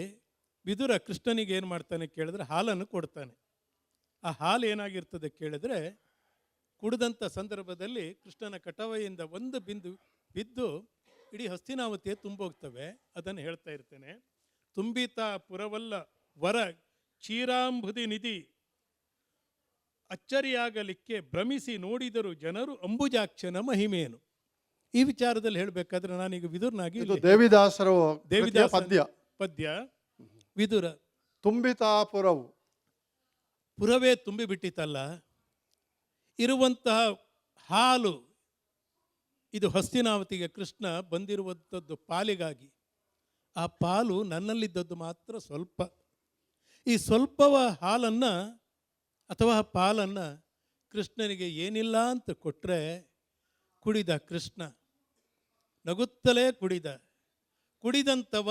A: ವಿದುರ ಕೃಷ್ಣನಿಗೆ ಏನು ಮಾಡ್ತಾನೆ ಕೇಳಿದ್ರೆ ಹಾಲನ್ನು ಕೊಡ್ತಾನೆ. ಆ ಹಾಲು ಏನಾಗಿರ್ತದೆ ಕೇಳಿದ್ರೆ, ಕುಡಿದಂಥ ಸಂದರ್ಭದಲ್ಲಿ ಕೃಷ್ಣನ ಕಟವೆಯಿಂದ ಒಂದು ಬಿಂದು ಬಿದ್ದು ಇಡೀ ಹಸ್ತಿನಾವತಿಯೇ ತುಂಬೋಗ್ತವೆ. ಅದನ್ನು ಹೇಳ್ತಾ ಇರ್ತೇನೆ. ತುಂಬಿತಾ ಪುರವಲ್ಲ ವರ ಕ್ಷೀರಾಂಬುದಿ ನಿಧಿ ಅಚ್ಚರಿಯಾಗಲಿಕ್ಕೆ ಭ್ರಮಿಸಿ ನೋಡಿದರು ಜನರು ಅಂಬುಜಾಕ್ಷನ ಮಹಿಮೇನು. ಈ ವಿಚಾರದಲ್ಲಿ ಹೇಳಬೇಕಾದ್ರೆ ನಾನೀಗ ವಿದುರನಾಗಿ
B: ದೇವಿದಾಸರ ಪದ್ಯ
A: ವಿದುರ
B: ತುಂಬಿತಾ
A: ಪುರವೇ ತುಂಬಿ ಬಿಟ್ಟಿತಲ್ಲ, ಇರುವಂತಹ ಹಾಲು ಇದು ಹಸ್ತಿನಾವತಿಗೆ ಕೃಷ್ಣ ಬಂದಿರುವಂಥದ್ದು ಪಾಲಿಗಾಗಿ. ಆ ಪಾಲು ನನ್ನಲ್ಲಿದ್ದದ್ದು ಮಾತ್ರ ಸ್ವಲ್ಪ. ಈ ಸ್ವಲ್ಪವ ಹಾಲನ್ನು ಅಥವಾ ಪಾಲನ್ನು ಕೃಷ್ಣನಿಗೆ ಏನಿಲ್ಲ ಅಂತ ಕೊಟ್ಟರೆ ಕುಡಿದ ಕೃಷ್ಣ, ನಗುತ್ತಲೇ ಕುಡಿದಂಥವ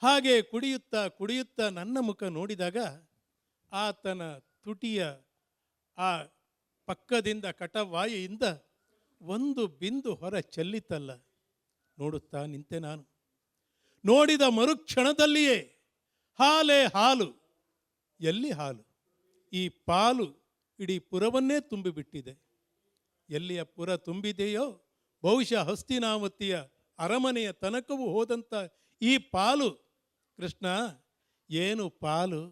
A: ಹಾಗೆ ಕುಡಿಯುತ್ತಾ ನನ್ನ ಮುಖ ನೋಡಿದಾಗ ಆತನ ತುಟಿಯ ಆ ಪಕ್ಕದಿಂದ ಕಟವಾಯಿಯಿಂದ ಒಂದು ಬಿಂದು ಹೊರ ಚೆಲ್ಲಿತಲ್ಲ. ನೋಡುತ್ತಾ ನಿಂತೆ ನಾನು. ನೋಡಿದ ಮರುಕ್ಷಣದಲ್ಲಿಯೇ ಹಾಲೇ ಹಾಲು, ಎಲ್ಲಿ ಹಾಲು? ಈ ಪಾಲು ಇಡೀ ಪುರವನ್ನೇ ತುಂಬಿಬಿಟ್ಟಿದೆ. ಎಲ್ಲಿಯ ಪುರ ತುಂಬಿದೆಯೋ ಬಹುಶಃ ಹಸ್ತಿನಾವತಿಯ ಅರಮನೆಯ ತನಕವೂ ಹೋದಂಥ ಈ ಪಾಲು. ಕೃಷ್ಣ, ಏನು ಪಾಲು?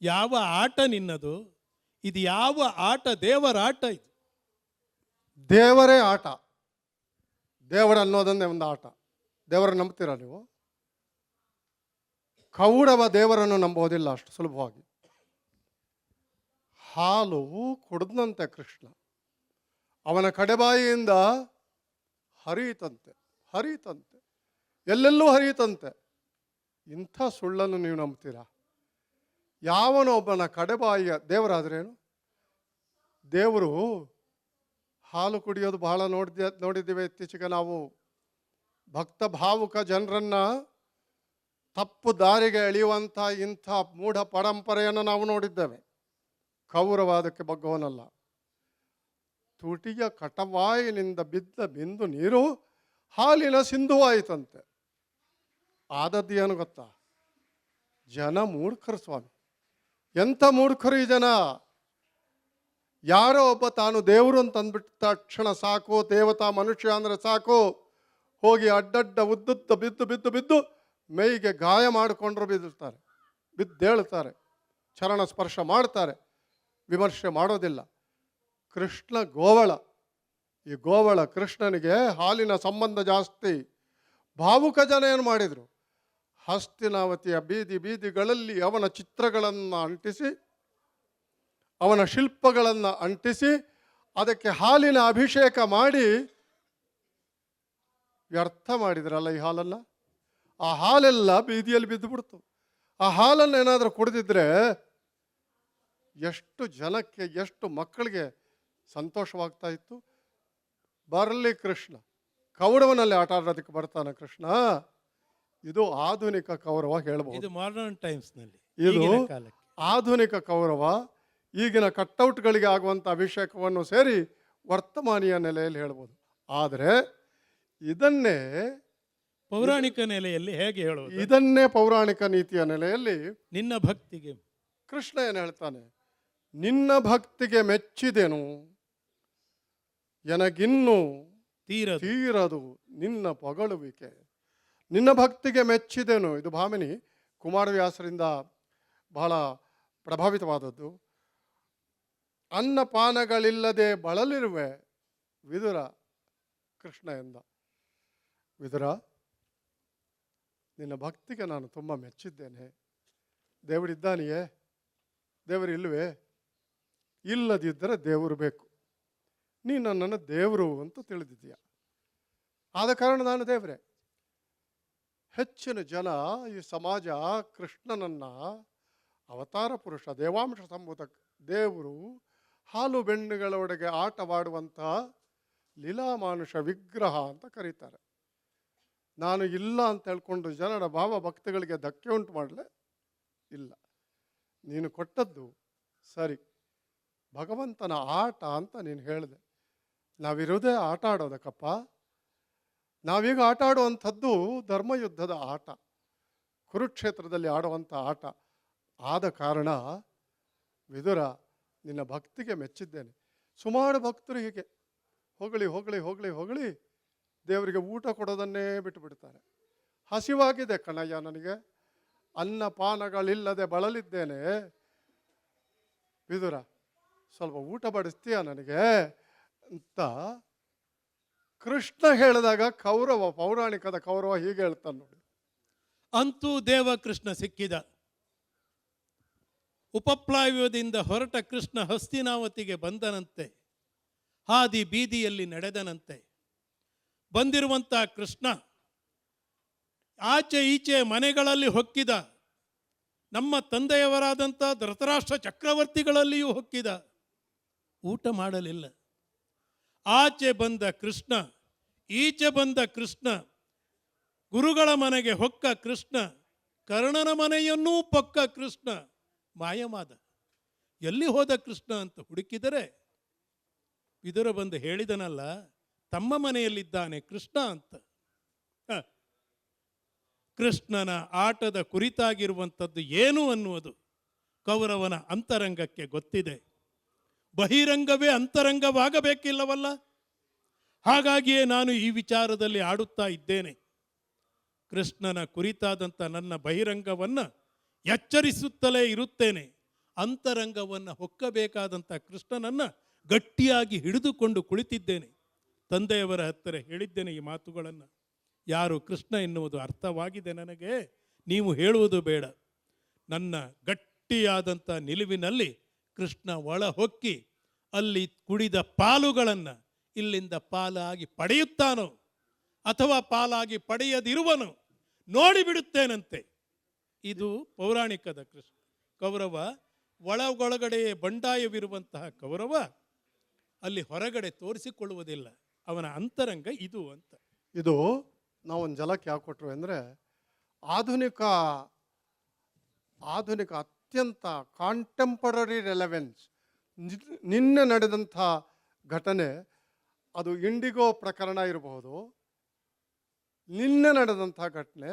A: ಯಾವ ಆಟ ನಿನ್ನದು? ಇದು ಯಾವ ಆಟ? ದೇವರ ಆಟ ಇದು.
B: ದೇವರೇ ಆಟ. ದೇವರ ಅನ್ನೋದನ್ನೇ ಒಂದು ಆಟ. ದೇವರನ್ನು ನಂಬ್ತೀರಾ ನೀವು? ಕೌಡವ ದೇವರನ್ನು ನಂಬೋದಿಲ್ಲ ಅಷ್ಟು ಸುಲಭವಾಗಿ. ಹಾಲು ಕುಡಿದಂತೆ ಕೃಷ್ಣ ಅವನ ಕಡೆಬಾಯಿಯಿಂದ ಹರಿಯಿತಂತೆ, ಎಲ್ಲೆಲ್ಲೂ ಹರಿಯಿತಂತೆ. ಇಂಥ ಸುಳ್ಳನ್ನು ನೀವು ನಂಬ್ತೀರಾ? ಯಾವನೊಬ್ಬನ ಕಡೆಬಾಯಿಯ ದೇವರಾದ್ರೇನು? ದೇವರು ಹಾಲು ಕುಡಿಯೋದು ಬಹಳ ನೋಡಿದ್ದೀವಿ ಇತ್ತೀಚೆಗೆ ನಾವು. ಭಕ್ತ ಭಾವುಕ ಜನರನ್ನು ತಪ್ಪು ದಾರಿಗೆ ಎಳೆಯುವಂಥ ಇಂಥ ಮೂಢ ಪರಂಪರೆಯನ್ನು ನಾವು ನೋಡಿದ್ದೇವೆ. ಕೌರವಾದಕ್ಕೆ ಬಗ್ಗವನಲ್ಲ. ತುಟಿಯ ಕಟವಾಯಿನಿಂದ ಬಿದ್ದ ಬಿಂದು ನೀರು ಹಾಲಿನ ಸಿಂಧುವಾಯಿತಂತೆ. ಆದದ್ದು ಏನು ಗೊತ್ತಾ? ಜನ ಮೂರ್ಖರು ಸ್ವಾಮಿ. ಎಂಥ ಮೂರ್ಖರು ಈ ಜನ! ಯಾರೋ ಒಬ್ಬ ತಾನು ದೇವರು ಅಂತ ಅಂದ್ಬಿಟ್ಟ ತಕ್ಷಣ ಸಾಕು, ದೇವತಾ ಮನುಷ್ಯ ಅಂದರೆ ಸಾಕು, ಹೋಗಿ ಅಡ್ಡಡ್ಡ ಉದ್ದುದ್ದ ಬಿದ್ದು ಮೈಗೆ ಗಾಯ ಮಾಡಿಕೊಂಡ್ರು ಬಿದ್ದಿರ್ತಾರೆ, ಬಿದ್ದೇಳ್ತಾರೆ, ಚರಣ ಸ್ಪರ್ಶ ಮಾಡ್ತಾರೆ. ವಿಮರ್ಶೆ ಮಾಡೋದಿಲ್ಲ. ಕೃಷ್ಣ ಗೋವಳ. ಈ ಗೋವಳ ಕೃಷ್ಣನಿಗೆ ಹಾಲಿನ ಸಂಬಂಧ ಜಾಸ್ತಿ. ಭಾವುಕ ಜನ ಏನು ಮಾಡಿದರು, ಹಸ್ತಿನಾವತಿಯ ಬೀದಿ ಬೀದಿಗಳಲ್ಲಿ ಅವನ ಚಿತ್ರಗಳನ್ನು ಅಂಟಿಸಿ, ಅವನ ಶಿಲ್ಪಗಳನ್ನು ಅಂಟಿಸಿ, ಅದಕ್ಕೆ ಹಾಲಿನ ಅಭಿಷೇಕ ಮಾಡಿ ವ್ಯರ್ಥ ಮಾಡಿದ್ರಲ್ಲ ಈ ಹಾಲನ್ನು. ಆ ಹಾಲೆಲ್ಲ ಬೀದಿಯಲ್ಲಿ ಬಿದ್ದು ಬಿಡ್ತು. ಆ ಹಾಲನ್ನು ಏನಾದರೂ ಕುಡಿದಿದ್ರೆ ಎಷ್ಟು ಜನಕ್ಕೆ, ಎಷ್ಟು ಮಕ್ಕಳಿಗೆ ಸಂತೋಷವಾಗ್ತಾ ಇತ್ತು. ಬರಲಿ ಕೃಷ್ಣ, ಕೌರವನಲ್ಲಿ ಆಟ ಆಡೋದಕ್ಕೆ ಬರ್ತಾನೆ ಕೃಷ್ಣ. ಇದು ಆಧುನಿಕ ಕೌರವ ಹೇಳ್ಬೋದು.
A: ಇದು ಮಾಡರ್ನ್ ಟೈಮ್ಸ್ನಲ್ಲಿ,
B: ಇದು
A: ಈಗಿನ ಕಾಲಕ್ಕೆ.
B: ಆಧುನಿಕ ಕೌರವ ಈಗಿನ ಕಟ್ಔಟ್ಗಳಿಗೆ ಆಗುವಂಥ ಅಭಿಷೇಕವನ್ನು ಸೇರಿ ವರ್ತಮಾನೀಯ ನೆಲೆಯಲ್ಲಿ ಹೇಳ್ಬೋದು. ಆದರೆ ಇದನ್ನೇ
A: ಪೌರಾಣಿಕ ನೆಲೆಯಲ್ಲಿ ಹೇಗೆ ಹೇಳೋದು?
B: ಇದನ್ನೇ ಪೌರಾಣಿಕ ನೀತಿಯ ನೆಲೆಯಲ್ಲಿ
A: ನಿನ್ನ ಭಕ್ತಿಗೆ
B: ಕೃಷ್ಣ ಏನು ಹೇಳ್ತಾನೆ, ನಿನ್ನ ಭಕ್ತಿಗೆ ಮೆಚ್ಚಿದೆನು, ಎನಗಿನ್ನು ತೀರದು ನಿನ್ನ ಪೊಗಳುವಿಕೆ. ನಿನ್ನ ಭಕ್ತಿಗೆ ಮೆಚ್ಚಿದೆನು, ಇದು ಭಾಮಿನಿ ಕುಮಾರವ್ಯಾಸರಿಂದ ಬಹಳ ಪ್ರಭಾವಿತವಾದದ್ದು. ಅನ್ನಪಾನಗಳಿಲ್ಲದೆ ಬಳಲಿರುವೆ ವಿದುರ ಕೃಷ್ಣ ಎಂದ. ವಿದುರ, ನಿನ್ನ ಭಕ್ತಿಗೆ ನಾನು ತುಂಬ ಮೆಚ್ಚಿದ್ದೇನೆ. ದೇವರಿದ್ದಾನೆಯೇ? ದೇವರು ಇಲ್ಲವೇ? ಇಲ್ಲದಿದ್ದರೆ ದೇವರು ಬೇಕು. ನೀ ನನ್ನನ್ನು ದೇವರು ಅಂತ ತಿಳಿದಿದ್ದೀಯ. ಆದ ಕಾರಣ ನಾನು ದೇವರೇ. ಹೆಚ್ಚಿನ ಜನ ಈ ಸಮಾಜ ಕೃಷ್ಣನನ್ನು ಅವತಾರ ಪುರುಷ, ದೇವಾಂಶ ಸಂಭೂತ ದೇವರು, ಹಾಲು ಬೆಣ್ಣೆಗಳೊಳಗೆ ಆಟವಾಡುವಂಥ ಲೀಲಾಮಾನುಷ ವಿಗ್ರಹ ಅಂತ ಕರೀತಾರೆ. ನಾನು ಇಲ್ಲ ಅಂತ ಹೇಳ್ಕೊಂಡು ಜನರ ಭಾವ ಭಕ್ತಿಗಳಿಗೆ ಧಕ್ಕೆ ಉಂಟು ಮಾಡಲೇ ಇಲ್ಲ. ನೀನು ಕೊಟ್ಟದ್ದು ಸರಿ, ಭಗವಂತನ ಆಟ ಅಂತ ನೀನು ಹೇಳಿದೆ. ನಾವಿರೋದೇ ಆಟ ಆಡೋದಕ್ಕಪ್ಪ. ನಾವೀಗ ಆಟ ಆಡುವಂಥದ್ದು ಧರ್ಮಯುದ್ಧದ ಆಟ, ಕುರುಕ್ಷೇತ್ರದಲ್ಲಿ ಆಡುವಂಥ ಆಟ. ಆದ ಕಾರಣ ವಿದುರ, ನಿನ್ನ ಭಕ್ತಿಗೆ ಮೆಚ್ಚಿದ್ದೇನೆ. ಸುಮಾರು ಭಕ್ತರು ಹೀಗೆ ಹೊಗಳಿ ಹೊಗಳಿ ಹೊಗಳಿ ಹೊಗಳಿ ದೇವರಿಗೆ ಊಟ ಕೊಡೋದನ್ನೇ ಬಿಟ್ಟು ಬಿಡ್ತಾರೆ. ಹಸಿವಾಗಿದೆ ಕಣಯ್ಯ, ನನಗೆ ಅನ್ನಪಾನಗಳಿಲ್ಲದೆ ಬಳಲಿದ್ದೇನೆ. ವಿದುರ, ಸ್ವಲ್ಪ ಊಟ ಬಡಿಸ್ತೀಯ ನನಗೆ ಅಂತ ಕೃಷ್ಣ ಹೇಳಿದಾಗ ಕೌರವ, ಪೌರಾಣಿಕದ ಕೌರವ ಹೀಗೆ ಹೇಳ್ತಾನೆ ನೋಡಿ.
A: ಅಂತೂ ದೇವಕೃಷ್ಣ ಸಿಕ್ಕಿದ. ಉಪಪ್ಲಾವ್ಯದಿಂದ ಹೊರಟ ಕೃಷ್ಣ ಹಸ್ತಿನಾವತಿಗೆ ಬಂದನಂತೆ. ಹಾದಿ ಬೀದಿಯಲ್ಲಿ ನಡೆದನಂತೆ. ಬಂದಿರುವಂಥ ಕೃಷ್ಣ ಆಚೆ ಈಚೆ ಮನೆಗಳಲ್ಲಿ ಹೊಕ್ಕಿದ. ನಮ್ಮ ತಂದೆಯವರಾದಂಥ ಧೃತರಾಷ್ಟ್ರ ಚಕ್ರವರ್ತಿಗಳಲ್ಲಿಯೂ ಹೊಕ್ಕಿದ. ಊಟ ಮಾಡಲಿಲ್ಲ. ಆಚೆ ಬಂದ ಕೃಷ್ಣ, ಈಚೆ ಬಂದ ಕೃಷ್ಣ, ಗುರುಗಳ ಮನೆಗೆ ಹೊಕ್ಕ ಕೃಷ್ಣ, ಕರ್ಣನ ಮನೆಯನ್ನೂ ಪೊಕ್ಕ ಕೃಷ್ಣ, ಮಾಯವಾದ. ಎಲ್ಲಿ ಹೋದ ಕೃಷ್ಣ ಅಂತ ಹುಡುಕಿದರೆ ವಿದುರ ಬಂದು ಹೇಳಿದನಲ್ಲ, ತಮ್ಮ ಮನೆಯಲ್ಲಿದ್ದಾನೆ ಕೃಷ್ಣ ಅಂತ. ಕೃಷ್ಣನ ಆಟದ ಕುರಿತಾಗಿರುವಂಥದ್ದು ಏನು ಅನ್ನುವುದು ಕೌರವನ ಅಂತರಂಗಕ್ಕೆ ಗೊತ್ತಿದೆ. ಬಹಿರಂಗವೇ ಅಂತರಂಗವಾಗಬೇಕಿಲ್ಲವಲ್ಲ. ಹಾಗಾಗಿಯೇ ನಾನು ಈ ವಿಚಾರದಲ್ಲಿ ಆಡುತ್ತಾ ಇದ್ದೇನೆ. ಕೃಷ್ಣನ ಕುರಿತಾದಂಥ ನನ್ನ ಬಹಿರಂಗವನ್ನು ಎಚ್ಚರಿಸುತ್ತಲೇ ಇರುತ್ತೇನೆ. ಅಂತರಂಗವನ್ನು ಹೊಕ್ಕಬೇಕಾದಂಥ ಕೃಷ್ಣನನ್ನು ಗಟ್ಟಿಯಾಗಿ ಹಿಡಿದುಕೊಂಡು ಕುಳಿತಿದ್ದೇನೆ. ತಂದೆಯವರ ಹತ್ತಿರ ಹೇಳಿದ್ದೇನೆ ಈ ಮಾತುಗಳನ್ನು. ಯಾರು ಕೃಷ್ಣ ಎನ್ನುವುದು ಅರ್ಥವಾಗಿದೆ ನನಗೆ, ನೀವು ಹೇಳುವುದು ಬೇಡ. ನನ್ನ ಗಟ್ಟಿಯಾದಂಥ ನಿಲುವಿನಲ್ಲಿ ಕೃಷ್ಣ ಒಳ ಹೊಕ್ಕಿ ಅಲ್ಲಿ ಕುಡಿದ ಪಾಲುಗಳನ್ನು ಇಲ್ಲಿಂದ ಪಾಲಾಗಿ ಪಡೆಯುತ್ತಾನೋ ಅಥವಾ ಪಾಲಾಗಿ ಪಡೆಯದಿರುವನು ನೋಡಿಬಿಡುತ್ತೇನಂತೆ. ಇದು ಪೌರಾಣಿಕದ ಕೃಷ್ಣ. ಕೌರವ ಒಳಗೊಳಗಡೆಯೇ ಬಂಡಾಯವಿರುವಂತಹ ಕೌರವ ಅಲ್ಲಿ ಹೊರಗಡೆ ತೋರಿಸಿಕೊಳ್ಳುವುದಿಲ್ಲ. ಅವನ ಅಂತರಂಗ ಇದು ಅಂತ.
B: ಇದು ನಾವೊಂದು ಜಲಕ್ಕೆ ಯಾಕೆ ಕೊಟ್ಟರು ಅಂದರೆ, ಆಧುನಿಕ ಅತ್ಯಂತ ಕಾಂಟೆಂಪರರಿ ರೆಲೆವೆನ್ಸ್. ನಿನ್ನೆ ನಡೆದಂಥ ಘಟನೆ, ಅದು ಇಂಡಿಗೋ ಪ್ರಕರಣ ಇರಬಹುದು. ನಿನ್ನೆ ನಡೆದಂಥ ಘಟನೆ,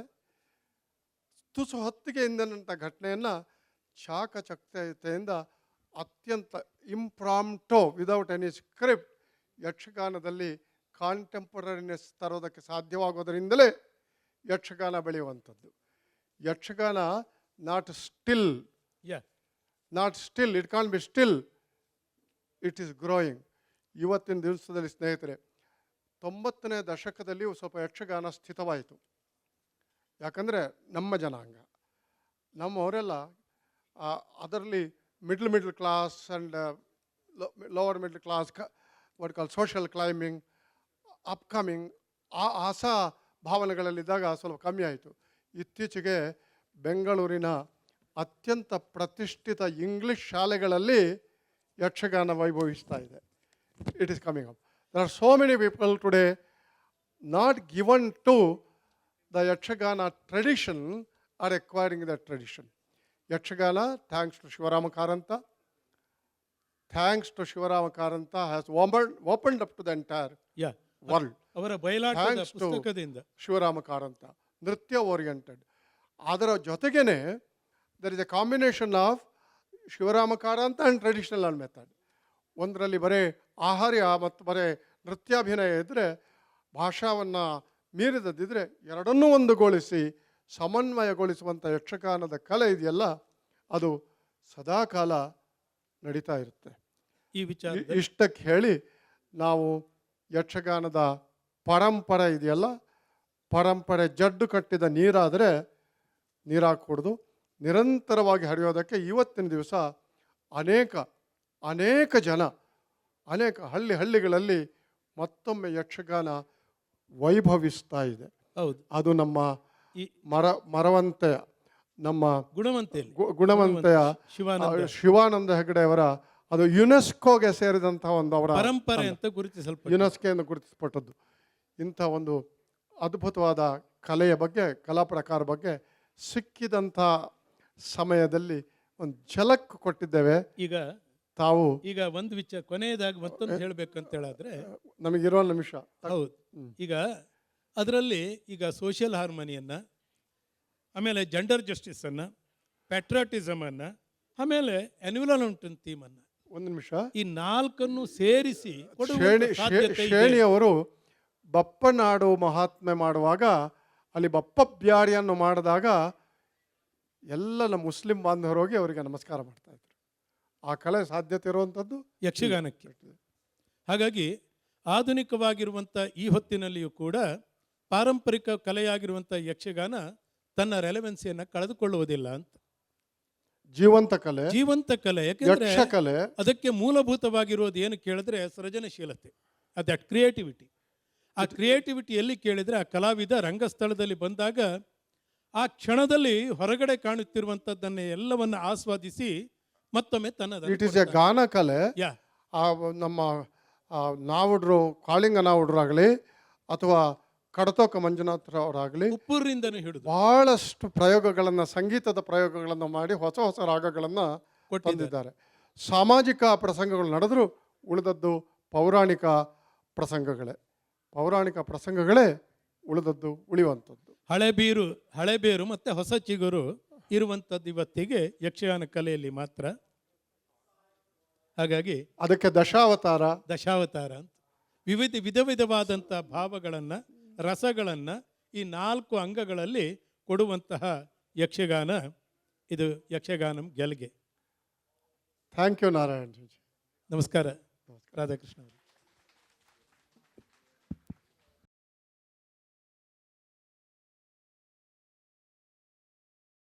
B: ತುಸು ಹೊತ್ತಿಗೆ ಹಿಂದಿನಂಥ ಘಟನೆಯನ್ನು ಚಾಕಚಕ್ಯತೆಯಿಂದ ಅತ್ಯಂತ ಇಂಪ್ರಾಂಪ್ಟೋ, ವಿದೌಟ್ ಎನಿ ಸ್ಕ್ರಿಪ್ಟ್, ಯಕ್ಷಗಾನದಲ್ಲಿ ಕಾಂಟೆಂಪರರಿನೆಸ್ ತರೋದಕ್ಕೆ ಸಾಧ್ಯವಾಗೋದರಿಂದಲೇ ಯಕ್ಷಗಾನ ಬೆಳೆಯುವಂಥದ್ದು. Yakshagana not still, it can be still. It is growing. ಇವತ್ತಿನ ದಿವಸದಲ್ಲಿ ಸ್ನೇಹಿತರೆ 90ನೇ ದಶಕದಲ್ಲಿ ಸ್ವಲ್ಪ ಯಕ್ಷಗಾನ ಸ್ಥಿತವಾಯಿತು. ಯಾಕಂದರೆ ನಮ್ಮ ಜನಾಂಗ, ನಮ್ಮವರೆಲ್ಲ ಅದರಲ್ಲಿ middle class and lower middle class, what call social climbing, upcoming, ಆಸ ಭಾವನೆಗಳಲ್ಲಿದ್ದಾಗ ಸ್ವಲ್ಪ ಕಮ್ಮಿ ಆಯಿತು. ಇತ್ತೀಚೆಗೆ ಬೆಂಗಳೂರಿನ ಅತ್ಯಂತ ಪ್ರತಿಷ್ಠಿತ ಇಂಗ್ಲಿಷ್ ಶಾಲೆಗಳಲ್ಲಿ ಯಕ್ಷಗಾನ ವೈಭವಿಸ್ತಾ ಇದೆ. It is coming up. There are so many people today not given to the Yakshagana tradition are acquiring that tradition. Yakshagana, thanks to Shivarama Karanta, has opened up to the entire
A: ಯಾ
B: world.
A: ಅವರ ಬಯಲಾಟದ
B: Thanks to
A: ಪುಸ್ತಕದಿಂದ
B: Shivarama Karanta, ನೃತ್ಯ oriented. ಅದರ ಜೊತೆಗೇನೆ there is a combination of Shivarama Karanth and traditional method. ಒಂದರಲ್ಲಿ ಬರೀ ಆಹಾರ್ಯ ಮತ್ತು ಬರೀ ನೃತ್ಯಾಭಿನಯ ಇದ್ದರೆ, ಭಾಷಾವನ್ನು ಮೀರಿದದಿದ್ದರೆ ಎರಡನ್ನೂ ಒಂದುಗೊಳಿಸಿ ಸಮನ್ವಯಗೊಳಿಸುವಂಥ ಯಕ್ಷಗಾನದ ಕಲೆ ಇದೆಯಲ್ಲ, ಅದು ಸದಾಕಾಲ ನಡೀತಾ ಇರುತ್ತೆ.
A: ಈ ವಿಚಾರ
B: ಇಷ್ಟಕ್ಕೆ ಹೇಳಿ ನಾವು ಯಕ್ಷಗಾನದ ಪರಂಪರೆ ಇದೆಯಲ್ಲ, ಪರಂಪರೆ ಜಡ್ಡು ಕಟ್ಟಿದ ನೀರಾದರೆ ನೀರಾಕೂಡ್ದು, ನಿರಂತರವಾಗಿ ಹರಿಯೋದಕ್ಕೆ ಇವತ್ತಿನ ದಿವಸ ಅನೇಕ ಜನ ಅನೇಕ ಹಳ್ಳಿಗಳಲ್ಲಿ ಮತ್ತೊಮ್ಮೆ ಯಕ್ಷಗಾನ ವೈಭವಿಸ್ತಾ ಇದೆ.
A: ಹೌದು,
B: ಅದು ನಮ್ಮ
A: ಈ
B: ಮರವಂತೆಯ ನಮ್ಮ ಗುಣವಂತೆಯ ಶಿವಾನಂದ ಹೆಗಡೆ ಅವರ ಅದು ಯುನೆಸ್ಕೋಗೆ ಸೇರಿದಂತಹ ಒಂದು ಅವರ
A: ಪರಂಪರೆ ಅಂತ
B: ಯುನೆಸ್ಕೋಯನ್ನು ಗುರುತಿಸಲ್ಪಟ್ಟದ್ದು. ಇಂಥ ಒಂದು ಅದ್ಭುತವಾದ ಕಲೆಯ ಬಗ್ಗೆ, ಕಲಾ ಪ್ರಕಾರ ಬಗ್ಗೆ ಸಿಕ್ಕಿದಂಥ ಸಮಯದಲ್ಲಿ ಒಂದು ಝಲಕ್ ಕೊಟ್ಟಿದ್ದೇವೆ.
A: ಈಗ ಒಂದು ವಿಚಾರ ಕೊನೆಯದಾಗಿ ಮತ್ತೊಂದು ಹೇಳಬೇಕಂತ ಹೇಳಿದ್ರೆ,
B: ನಮಗಿರೋ ನಿಮಿಷ.
A: ಹೌದು, ಈಗ ಅದರಲ್ಲಿ ಈಗ ಸೋಷಿಯಲ್ ಹಾರ್ಮೋನಿಯನ್ನ, ಆಮೇಲೆ ಜೆಂಡರ್ ಜಸ್ಟಿಸ್ ಅನ್ನ, ಪ್ಯಾಟ್ರಿಯಾಟಿಸಮ್ ಅನ್ನ, ಆಮೇಲೆ ಎನ್ವಿರಾನ್ಮೆಂಟಲ್ ಥೀಮ್ ಅನ್ನ,
B: ಒಂದು ನಿಮಿಷ,
A: ಈ ನಾಲ್ಕನ್ನು ಸೇರಿಸಿ
B: ಶ್ರೇಣಿಯವರು ಬಪ್ಪನಾಡು ಮಹಾತ್ಮೆ ಮಾಡುವಾಗ ಅಲ್ಲಿ ಬಪ್ಪ ಬ್ಯಾರಿಯನ್ನು ಮಾಡಿದಾಗ ಎಲ್ಲ ನಮ್ಮ ಮುಸ್ಲಿಂ ಬಾಂಧವರು ಹೋಗಿ ಅವರಿಗೆ ನಮಸ್ಕಾರ ಮಾಡ್ತಾ ಇದ್ರು. ಆ ಕಲೆ ಸಾಧ್ಯತೆ ಇರುವಂಥದ್ದು
A: ಯಕ್ಷಗಾನಕ್ಕೆ. ಹಾಗಾಗಿ ಆಧುನಿಕವಾಗಿರುವಂಥ ಈ ಹೊತ್ತಿನಲ್ಲಿಯೂ ಕೂಡ ಪಾರಂಪರಿಕ ಕಲೆಯಾಗಿರುವಂಥ ಯಕ್ಷಗಾನ ತನ್ನ ರೆಲೆವೆನ್ಸಿಯನ್ನು ಕಳೆದುಕೊಳ್ಳುವುದಿಲ್ಲ ಅಂತ.
B: ಜೀವಂತ ಕಲೆ,
A: ಯಾಕೆಂದ್ರೆ ಅದಕ್ಕೆ ಮೂಲಭೂತವಾಗಿರೋದು ಏನು ಕೇಳಿದ್ರೆ ಸೃಜನಶೀಲತೆ, ದಟ್ ಕ್ರಿಯೇಟಿವಿಟಿ. ಆ ಕ್ರಿಯೇಟಿವಿಟಿ ಎಲ್ಲಿ ಕೇಳಿದ್ರೆ ಆ ಕಲಾವಿದ ರಂಗಸ್ಥಳದಲ್ಲಿ ಬಂದಾಗ ಆ ಕ್ಷಣದಲ್ಲಿ ಹೊರಗಡೆ ಕಾಣುತ್ತಿರುವಂಥದ್ದನ್ನು ಎಲ್ಲವನ್ನು ಆಸ್ವಾದಿಸಿ ಮತ್ತೊಮ್ಮೆ ತನ್ನ
B: ಇಟ್ ಈಸ್ ಎ ಗಾನ ಕಲೆ. ನಮ್ಮ ನಾವುಡ್ರು, ಕಾಳಿಂಗ ನಾವುಡ್ರಾಗಲಿ ಅಥವಾ ಕಡತೋಕ ಮಂಜುನಾಥ್ರವರಾಗಲಿ
A: ಉಪ್ಪೂರಿಂದನೂ ಹಿಡಿದು
B: ಬಹಳಷ್ಟು ಪ್ರಯೋಗಗಳನ್ನು, ಸಂಗೀತದ ಪ್ರಯೋಗಗಳನ್ನು ಮಾಡಿ ಹೊಸ ರಾಗಗಳನ್ನು ತಂದಿದ್ದಾರೆ. ಸಾಮಾಜಿಕ ಪ್ರಸಂಗಗಳು ನಡೆದರೂ ಉಳಿದದ್ದು ಪೌರಾಣಿಕ ಪ್ರಸಂಗಗಳೇ ಉಳಿದದ್ದು ಉಳಿಯುವಂಥದ್ದು.
A: ಹಳೆಬೇರು ಮತ್ತೆ ಹೊಸ ಚಿಗುರು ಇರುವಂಥದ್ದು ಇವತ್ತಿಗೆ ಯಕ್ಷಗಾನ ಕಲೆಯಲ್ಲಿ ಮಾತ್ರ. ಹಾಗಾಗಿ
B: ಅದಕ್ಕೆ ದಶಾವತಾರ
A: ಅಂತ ವಿಧವಾದಂಥ ಭಾವಗಳನ್ನು, ರಸಗಳನ್ನು ಈ 4 ಅಂಗಗಳಲ್ಲಿ ಕೊಡುವಂತಹ ಯಕ್ಷಗಾನ ಇದು ಯಕ್ಷಗಾನಂ ಗೆಲ್ಗೆ.
B: Thank you Narayan.
A: ನಮಸ್ಕಾರ ರಾಧಾಕೃಷ್ಣ.